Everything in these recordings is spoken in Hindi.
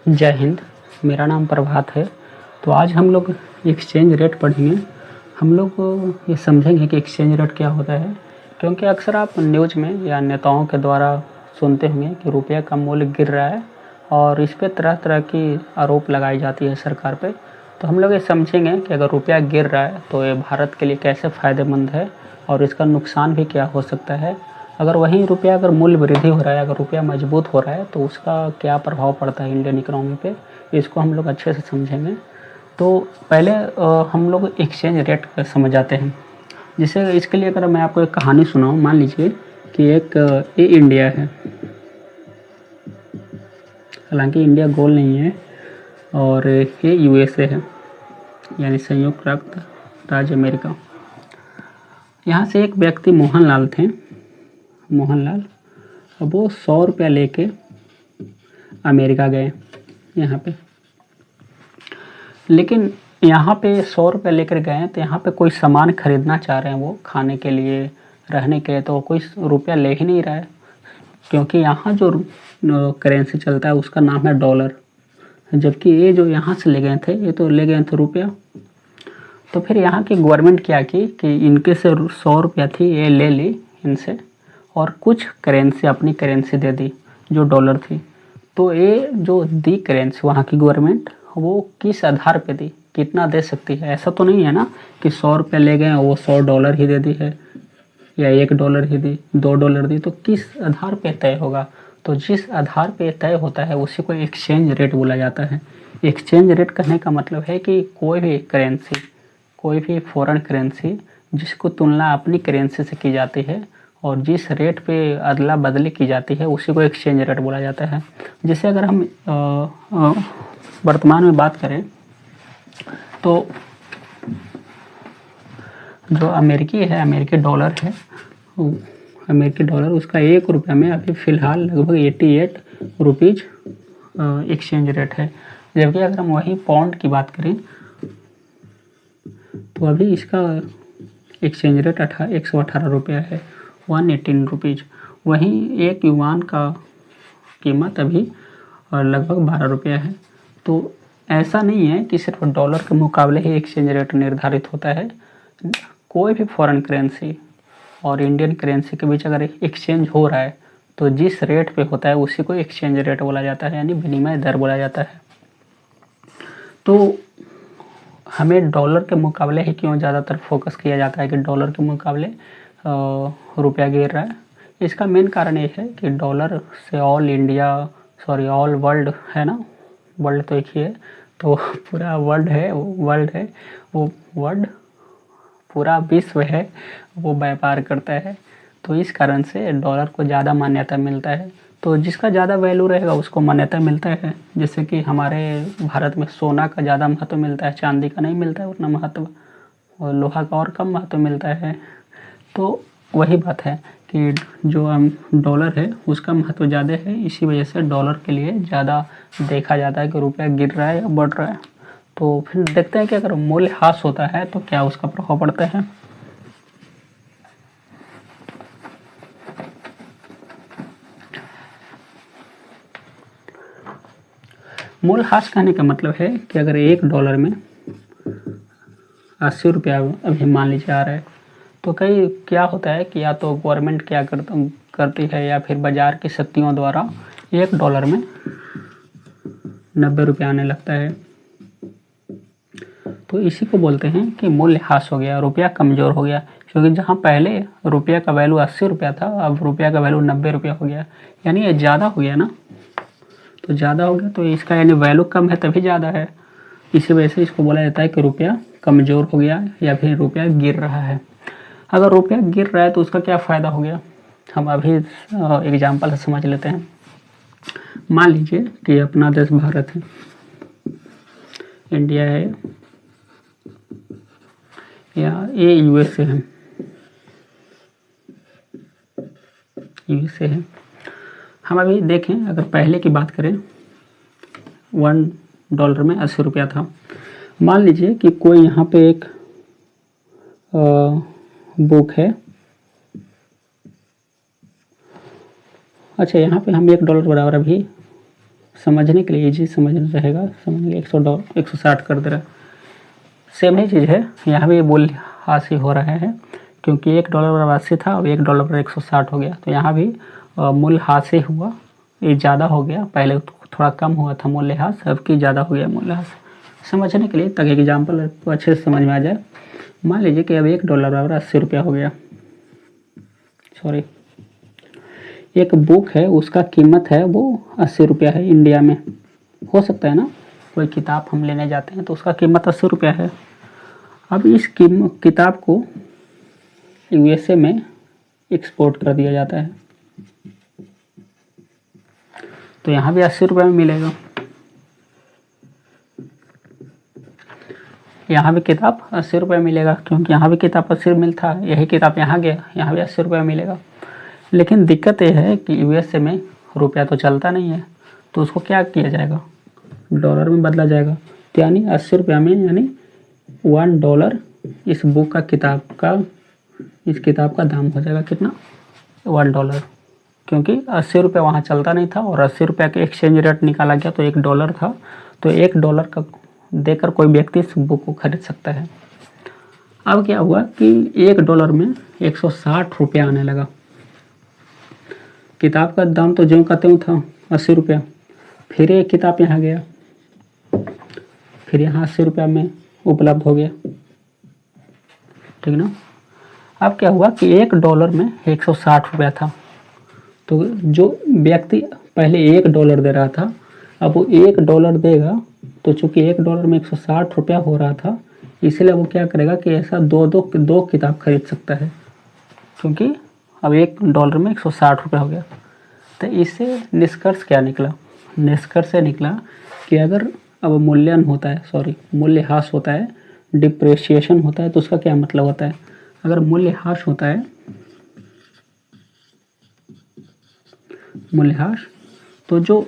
जय हिंद। मेरा नाम प्रभात है। तो आज हम लोग एक्सचेंज रेट पढ़ेंगे। हम लोग ये समझेंगे कि एक्सचेंज रेट क्या होता है, क्योंकि अक्सर आप न्यूज़ में या नेताओं के द्वारा सुनते होंगे कि रुपये का मूल्य गिर रहा है और इस पे तरह तरह की आरोप लगाई जाती है सरकार पे। तो हम लोग ये समझेंगे कि अगर रुपया गिर रहा है तो ये भारत के लिए कैसे फ़ायदेमंद है और इसका नुकसान भी क्या हो सकता है। अगर वहीं रुपया अगर मूल्य वृद्धि हो रहा है, अगर रुपया मजबूत हो रहा है तो उसका क्या प्रभाव पड़ता है इंडियन इकोनॉमी पे, इसको हम लोग अच्छे से समझेंगे। तो पहले हम लोग एक्सचेंज रेट समझ आते हैं। जैसे इसके लिए अगर मैं आपको एक कहानी सुनाऊँ, मान लीजिए कि एक ये इंडिया है, हालांकि इंडिया गोल नहीं है, और ये यूएसए है, यानी संयुक्त राज्य अमेरिका। यहाँ से एक व्यक्ति मोहनलाल थे, मोहनलाल, अब वो 100 रुपया लेके अमेरिका गए यहाँ पे। लेकिन यहाँ पे 100 रुपये लेकर गए तो यहाँ पे कोई सामान खरीदना चाह रहे हैं वो, खाने के लिए, रहने के लिए, तो कोई रुपया ले ही नहीं रहा है, क्योंकि यहाँ जो करेंसी चलता है उसका नाम है डॉलर, जबकि ये जो यहाँ से ले गए थे ये तो ले गए थे रुपया। तो फिर यहाँ की गवर्नमेंट क्या की कि इनके से 100 रुपया थी ये ले ली इनसे, और कुछ करेंसी अपनी करेंसी दे दी जो डॉलर थी। तो ये जो दी करेंसी वहाँ की गवर्नमेंट, वो किस आधार पे दी, कितना दे सकती है? ऐसा तो नहीं है ना कि 100 रुपया ले गए वो 100 डॉलर ही दे दी है, या 1 डॉलर ही दी, 2 डॉलर दी, तो किस आधार पे तय होगा? तो जिस आधार पे तय होता है उसी को एक्सचेंज रेट बोला जाता है। एक्सचेंज रेट कहने का मतलब है कि कोई भी करेंसी, कोई भी फॉरेन करेंसी जिसको तुलना अपनी करेंसी से की जाती है और जिस रेट पे अदला बदली की जाती है उसी को एक्सचेंज रेट बोला जाता है। जैसे अगर हम वर्तमान में बात करें तो जो अमेरिकी डॉलर है, अमेरिकी डॉलर, उसका 1 रुपया में अभी फ़िलहाल लगभग 88 रुपीज़ एक्सचेंज रेट है। जबकि अगर हम वही पाउंड की बात करें तो अभी इसका एक्सचेंज रेट 118 रुपया है, 118 रुपीज़। वहीं एक युआन का कीमत अभी लगभग 12 रुपया है। तो ऐसा नहीं है कि सिर्फ डॉलर के मुकाबले ही एक्सचेंज रेट निर्धारित होता है। कोई भी फॉरेन करेंसी और इंडियन करेंसी के बीच अगर एक्सचेंज हो रहा है तो जिस रेट पे होता है उसी को एक्सचेंज रेट बोला जाता है, यानी विनिमय दर बोला जाता है। तो हमें डॉलर के मुकाबले ही क्यों ज़्यादातर फोकस किया जाता है कि डॉलर के मुकाबले रुपया गिर रहा है? इसका मेन कारण ये है कि डॉलर से ऑल वर्ल्ड है ना, वर्ल्ड तो एक ही है, तो पूरा वर्ल्ड है वो वर्ल्ड, पूरा विश्व है, वो व्यापार करता है। तो इस कारण से डॉलर को ज़्यादा मान्यता मिलता है। तो जिसका ज़्यादा वैल्यू रहेगा उसको मान्यता मिलता है। जैसे कि हमारे भारत में सोना का ज़्यादा महत्व मिलता है, चांदी का नहीं मिलता है उतना महत्व, और लोहा का और कम महत्व मिलता है। तो वही बात है कि जो डॉलर है उसका महत्व ज़्यादा है, इसी वजह से डॉलर के लिए ज़्यादा देखा जाता है कि रुपया गिर रहा है या बढ़ रहा है। तो फिर देखते हैं कि अगर मूल्यह्रास होता है तो क्या उसका प्रभाव पड़ता है। मूल्यह्रास कहने का मतलब है कि अगर 1 डॉलर में 80 रुपया अभी मान लीजिए आ रहा है, तो कई क्या होता है कि या तो गवर्नमेंट क्या करती है या फिर बाजार की शक्तियों द्वारा 1 डॉलर में 90 रुपया आने लगता है। तो इसी को बोलते हैं कि मूल्यह्रास हो गया, रुपया कमज़ोर हो गया। क्योंकि जहाँ पहले रुपया का वैल्यू 80 रुपया था, अब रुपया का वैल्यू 90 रुपया हो गया, यानी ये ज़्यादा हो गया ना। तो ज़्यादा हो गया तो इसका यानी वैल्यू कम है तभी ज़्यादा है। इसी वजह से इसको बोला जाता है कि रुपया कमज़ोर हो गया या फिर रुपया गिर रहा है। अगर रुपया गिर रहा है तो उसका क्या फ़ायदा हो गया, हम अभी एग्जाम्पल से समझ लेते हैं। मान लीजिए कि अपना देश भारत है, इंडिया है, या ये यूएसए है, हम अभी देखें, अगर पहले की बात करें 1 डॉलर में 80 रुपया था। मान लीजिए कि कोई यहाँ पे एक बुक है, अच्छा यहाँ पे हम 1 डॉलर बराबर अभी समझने के लिए इजी समझना रहेगा, समझने 160 कर दे रहा है। सेम ही चीज़ है, यहाँ भी मूल्य हासिल हो रहा है क्योंकि $1 था, अब $1 160 हो गया। तो यहाँ भी मूल्य हासिल हुआ, ये ज़्यादा हो गया, पहले थोड़ा कम हुआ था मूल्यह्रास, अब की ज़्यादा हो गया मूल्यह्रास। समझने के लिए ताकि एग्जाम्पल को अच्छे से समझ में आ जाए, मान लीजिए कि अब $1 = 80 हो गया। सॉरी, एक बुक है, उसका कीमत है वो ₹80 है इंडिया में। हो सकता है ना, कोई किताब हम लेने जाते हैं तो उसका कीमत ₹80 है। अब इस किताब को यूएसए में एक्सपोर्ट कर दिया जाता है, तो यहाँ भी ₹80 में मिलेगा। यहाँ भी किताब ₹80 मिलेगा क्योंकि यहाँ भी किताब 80 मिलता है, यही किताब यहाँ गया, यहाँ भी ₹80 मिलेगा। लेकिन दिक्कत ये है कि यूएसए में रुपया तो चलता नहीं है, तो उसको क्या किया जाएगा, डॉलर में बदला जाएगा। तो यानी ₹80 में, यानी $1 इस बुक का इस किताब का दाम हो जाएगा कितना, $1, क्योंकि ₹80 वहाँ चलता नहीं था और ₹80 का एक्सचेंज रेट निकाला गया तो $1 था, तो $1 का देकर कोई व्यक्ति इस बुक को खरीद सकता है। अब क्या हुआ कि $1 में ₹160 आने लगा। किताब का दाम तो ज्यों का त्यों था ₹80, फिर एक किताब यहाँ गया, फिर यहाँ ₹80 में उपलब्ध हो गया, ठीक ना। अब क्या हुआ कि $1 में ₹160 था, तो जो व्यक्ति पहले $1 दे रहा था, अब वो $1 देगा, तो चूंकि $1 में ₹160 हो रहा था, इसलिए वो क्या करेगा कि ऐसा दो किताब खरीद सकता है, क्योंकि अब $1 में ₹160 हो गया। तो इससे निष्कर्ष क्या निकला, निष्कर्ष से निकला कि अगर अब मूल्यह्रास होता है, डिप्रेशिएशन होता है, तो उसका क्या मतलब होता है। अगर मूल्यह्रास होता है, मूल्यह्रास, तो जो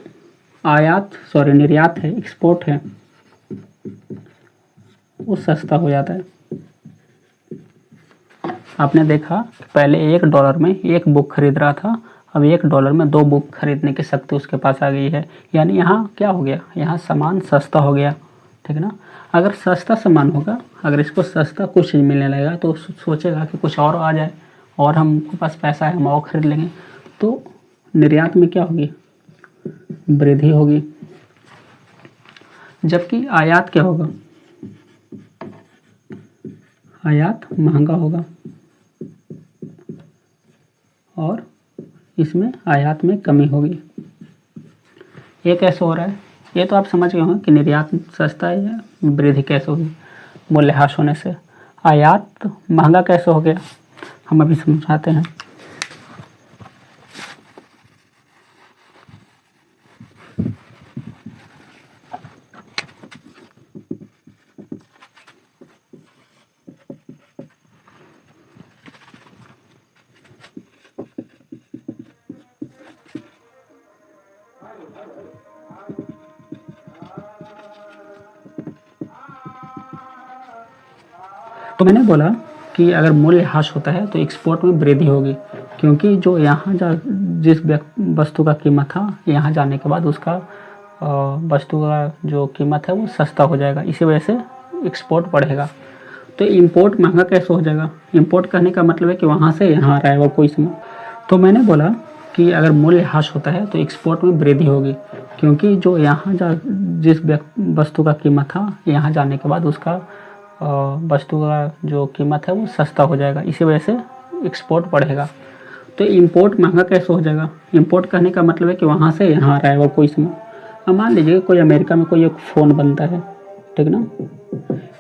निर्यात है, एक्सपोर्ट है, वो सस्ता हो जाता है। आपने देखा पहले $1 में एक बुक खरीद रहा था, अब $1 में 2 बुक खरीदने की शक्ति उसके पास आ गई है, यानी यहाँ क्या हो गया, यहाँ सामान सस्ता हो गया, ठीक ना। अगर सस्ता सामान होगा, अगर इसको सस्ता कुछ चीज़ मिलने लगेगा तो सोचेगा कि कुछ और आ जाए और हमको पास पैसा है, हम और खरीद लेंगे, तो निर्यात में क्या होगी, वृद्धि होगी। जबकि आयात क्या होगा, आयात महंगा होगा, और इसमें आयात में कमी होगी। ये कैसे हो रहा है, ये तो आप समझ गए होंगे कि निर्यात सस्ता है या वृद्धि कैसे होगी, मूल्यह्रास होने से। आयात महंगा कैसे हो गया, हम अभी समझाते हैं। तो मैंने बोला कि अगर मूल्यह्रास होता है तो एक्सपोर्ट में वृद्धि होगी, क्योंकि जो यहाँ जिस वस्तु का कीमत था, यहाँ जाने के बाद उसका वस्तु का जो कीमत है वो सस्ता हो जाएगा, इसी वजह से एक्सपोर्ट बढ़ेगा। तो इंपोर्ट महंगा कैसे हो जाएगा, इंपोर्ट कहने का मतलब है कि वहाँ से यहाँ आ रहा है वो कोई सामान। तो मैंने बोला कि अगर मूल्यह्रास होता है तो एक्सपोर्ट में वृद्धि होगी, क्योंकि जो यहाँ जिस वस्तु का कीमत था, यहाँ जाने के बाद उसका वस्तु का जो कीमत है वो सस्ता हो जाएगा, इसी वजह से एक्सपोर्ट बढ़ेगा। तो इंपोर्ट महंगा कैसे हो जाएगा, इंपोर्ट कहने का मतलब है कि वहाँ से यहाँ आ रहा है वो कोई सामान। अब मान लीजिए कोई अमेरिका में कोई एक फ़ोन बनता है, ठीक ना,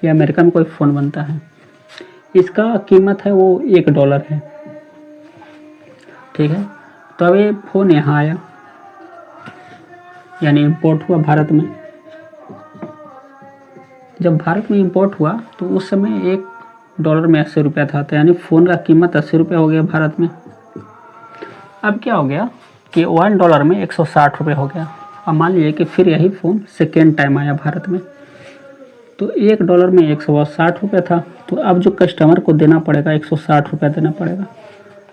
ये अमेरिका में कोई फ़ोन बनता है, इसका कीमत है वो $1 है, ठीक है। तो अब ये फ़ोन यहाँ आया, यानी इंपोर्ट हुआ भारत में। जब भारत में इंपोर्ट हुआ तो उस समय $1 में ₹80 था, तो यानी फ़ोन का कीमत ₹80 हो गया भारत में। अब क्या हो गया कि $1 में ₹160 हो गया। अब मान लीजिए कि फिर यही फ़ोन सेकेंड टाइम आया भारत में, तो $1 में ₹160 था, तो अब जो कस्टमर को देना पड़ेगा ₹160 देना पड़ेगा।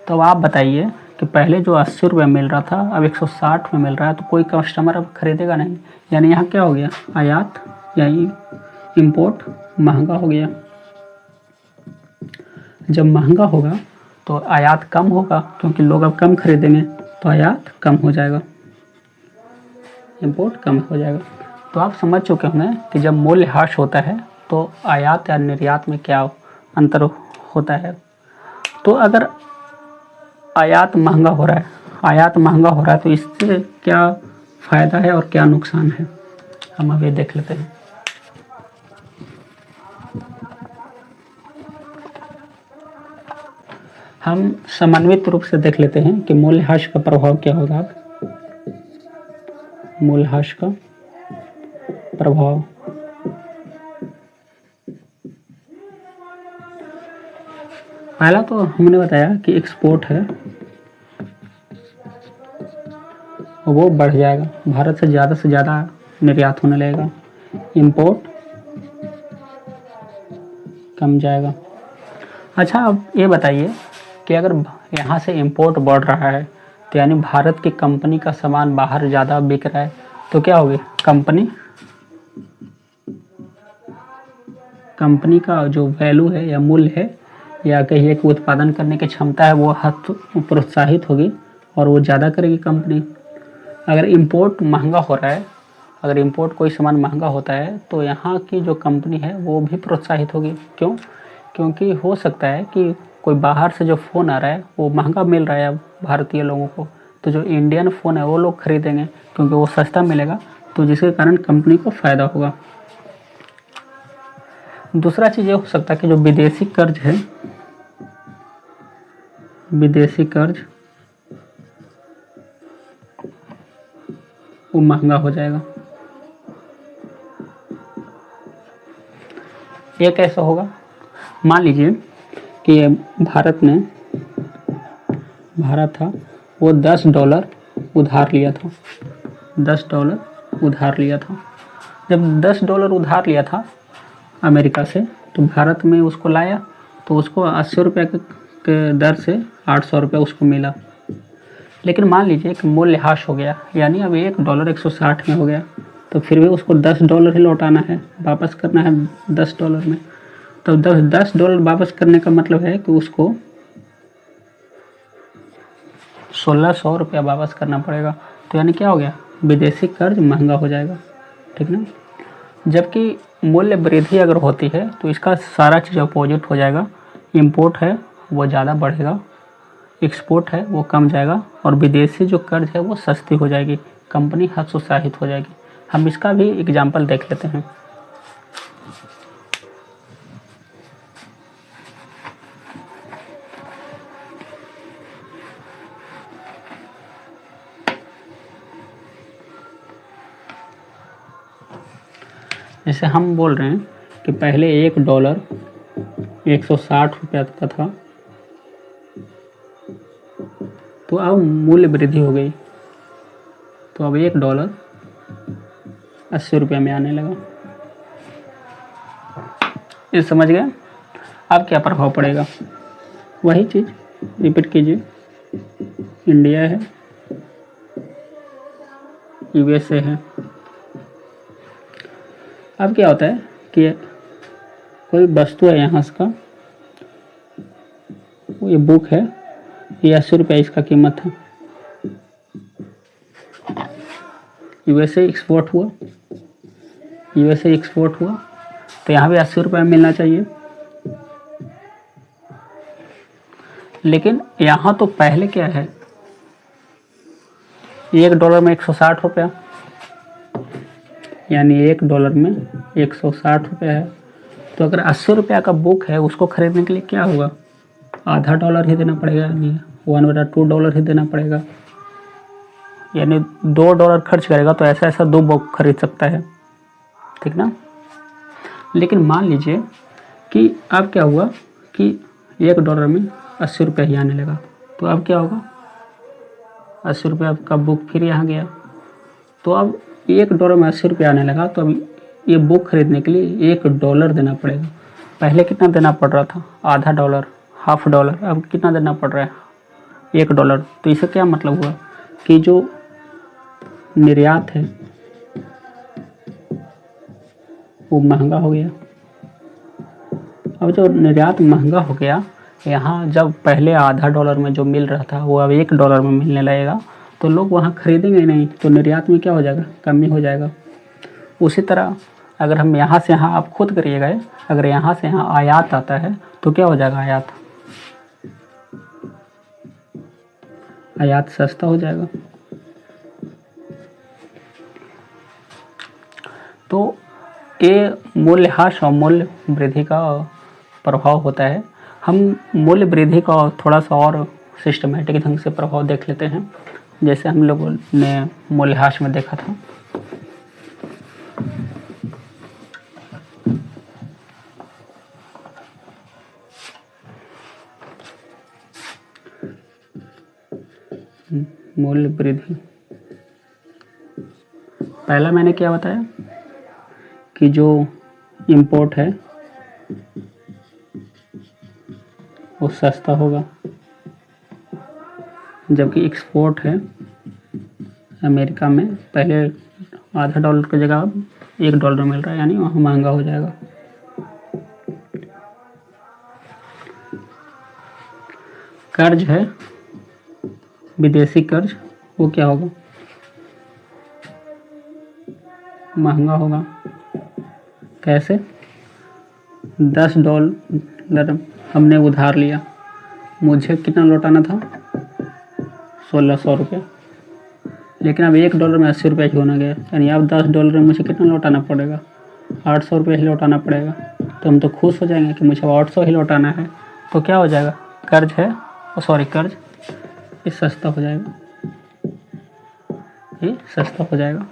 तो अब आप बताइए कि पहले जो 80 रुपये मिल रहा था अब 160 में मिल रहा है, तो कोई कस्टमर अब खरीदेगा नहीं। यानी यहाँ क्या हो गया, आयात यानी इम्पोर्ट महंगा हो गया। जब महंगा होगा तो आयात कम होगा, क्योंकि लोग अब कम खरीदेंगे, तो आयात कम हो जाएगा, इम्पोर्ट कम हो जाएगा। तो आप समझ चुके होंगे कि जब मूल्यह्रास होता है तो आयात या निर्यात में क्या अंतर होता है। तो अगर आयात महंगा हो रहा है तो इससे क्या फ़ायदा है और क्या नुकसान है, हम अभी देख लेते हैं। हम समन्वित रूप से देख लेते हैं कि मूल्यह्रास का प्रभाव क्या होगा। मूल्यह्रास का प्रभाव, पहला तो हमने बताया कि एक्सपोर्ट है वो बढ़ जाएगा, भारत से ज़्यादा निर्यात होने लगेगा, इंपोर्ट कम जाएगा। अच्छा, अब ये बताइए कि अगर यहाँ से इंपोर्ट बढ़ रहा है तो यानी भारत की कंपनी का सामान बाहर ज़्यादा बिक रहा है, तो क्या होगी, कंपनी का जो वैल्यू है या मूल्य है या कहिए कि उत्पादन करने की क्षमता है वो प्रोत्साहित होगी और वो ज़्यादा करेगी कंपनी। अगर इंपोर्ट महंगा हो रहा है, अगर इंपोर्ट कोई सामान महंगा होता है तो यहाँ की जो कंपनी है वो भी प्रोत्साहित होगी। क्यों? क्योंकि हो सकता है कि कोई बाहर से जो फ़ोन आ रहा है वो महंगा मिल रहा है भारतीय लोगों को, तो जो इंडियन फ़ोन है वो लोग खरीदेंगे क्योंकि वो सस्ता मिलेगा, तो जिसके कारण कंपनी को फ़ायदा होगा। दूसरा चीज़ ये हो सकता है कि जो विदेशी कर्ज है, विदेशी कर्ज वो महंगा हो जाएगा। ये कैसे होगा? मान लीजिए कि भारत था वो $10 उधार लिया था, $10 उधार लिया था। जब $10 उधार लिया था अमेरिका से, तो भारत में उसको लाया तो उसको 80 रुपये के दर से 800 रुपये उसको मिला। लेकिन मान लीजिए कि मूल्यह्रास हो गया, यानी अब $1 160 में हो गया, तो फिर भी उसको $10 ही लौटाना है, वापस करना है $10 में। तो $10 वापस करने का मतलब है कि उसको 1600 रुपया वापस करना पड़ेगा। तो यानी क्या हो गया, विदेशी कर्ज महंगा हो जाएगा, ठीक ना। जबकि मूल्य वृद्धि अगर होती है तो इसका सारा चीज़ अपोजिट हो जाएगा, इंपोर्ट है वो ज़्यादा बढ़ेगा, एक्सपोर्ट है वो कम जाएगा और विदेशी जो कर्ज है वो सस्ती हो जाएगी, कंपनी हतोत्साहित हो जाएगी। हम इसका भी एग्जाम्पल देख लेते हैं। जैसे हम बोल रहे हैं कि पहले $1 160 रुपया का था, तो अब मूल्य वृद्धि हो गई, तो अब $1 80 रुपया में आने लगा। ये समझ गए? अब क्या प्रभाव पड़ेगा, वही चीज़ रिपीट कीजिए। इंडिया है, यूएसए है। अब क्या होता है कि कोई वस्तु है यहाँ का, ये बुक है, ये 80 रुपया इसका कीमत है, यूएसए एक्सपोर्ट हुआ, तो यहाँ भी 80 रुपया मिलना चाहिए। लेकिन यहाँ तो पहले क्या है, $1 में 160 रुपया, यानी $1 में 160 रुपया है। तो अगर 80 रुपया का बुक है उसको खरीदने के लिए क्या होगा, आधा $1 ही देना पड़ेगा, यानी $1/2 ही देना पड़ेगा, यानी $2 खर्च करेगा तो ऐसा 2 बुक खरीद सकता है, ठीक ना। लेकिन मान लीजिए कि अब क्या हुआ कि $1 में 80 रुपया ही आने लगा, तो अब क्या होगा, 80 रुपया का बुक फिर यहाँ गया, तो अब $1 में 80 रुपया आने लगा, तो अब ये बुक खरीदने के लिए $1 देना पड़ेगा। पहले कितना देना पड़ रहा था, आधा $1, हाफ $1, अब कितना देना पड़ रहा है, $1। तो इससे क्या मतलब हुआ कि जो निर्यात है वो महंगा हो गया। अब जो निर्यात महंगा हो गया, यहाँ जब पहले $0.5 में जो मिल रहा था वो अब $1 में मिलने लगेगा, तो लोग वहाँ खरीदेंगे नहीं, तो निर्यात में क्या हो जाएगा, कमी हो जाएगा। उसी तरह अगर हम यहाँ से यहाँ आप खुद करिएगा, अगर यहाँ से यहाँ आयात आता है तो क्या हो जाएगा, आयात सस्ता हो जाएगा। तो ये मूल्यह्रास और मूल्य वृद्धि का प्रभाव होता है। हम मूल्य वृद्धि का थोड़ा सा और सिस्टमेटिक ढंग से प्रभाव देख लेते हैं, जैसे हम लोगों ने मूल्यह्रास में देखा था। मूल्य वृद्धि, पहला मैंने क्या बताया कि जो इंपोर्ट है वो सस्ता होगा, जबकि एक्सपोर्ट है अमेरिका में पहले $0.5 की जगह अब $1 मिल रहा है, यानी वहाँ महंगा हो जाएगा। कर्ज है विदेशी कर्ज, वो क्या होगा, महंगा होगा। कैसे, $10 हमने उधार लिया, मुझे कितना लौटाना था, 1600 रुपये, लेकिन अब $1 में 80 रुपये होना गया, यानी अब $10 में मुझे कितना लौटाना पड़ेगा, 800 रुपये ही लौटाना पड़ेगा। तो हम तो खुश हो जाएंगे कि मुझे 800 ही लौटाना है, तो क्या हो जाएगा, कर्ज है कर्ज ये सस्ता हो जाएगा, ये सस्ता हो जाएगा।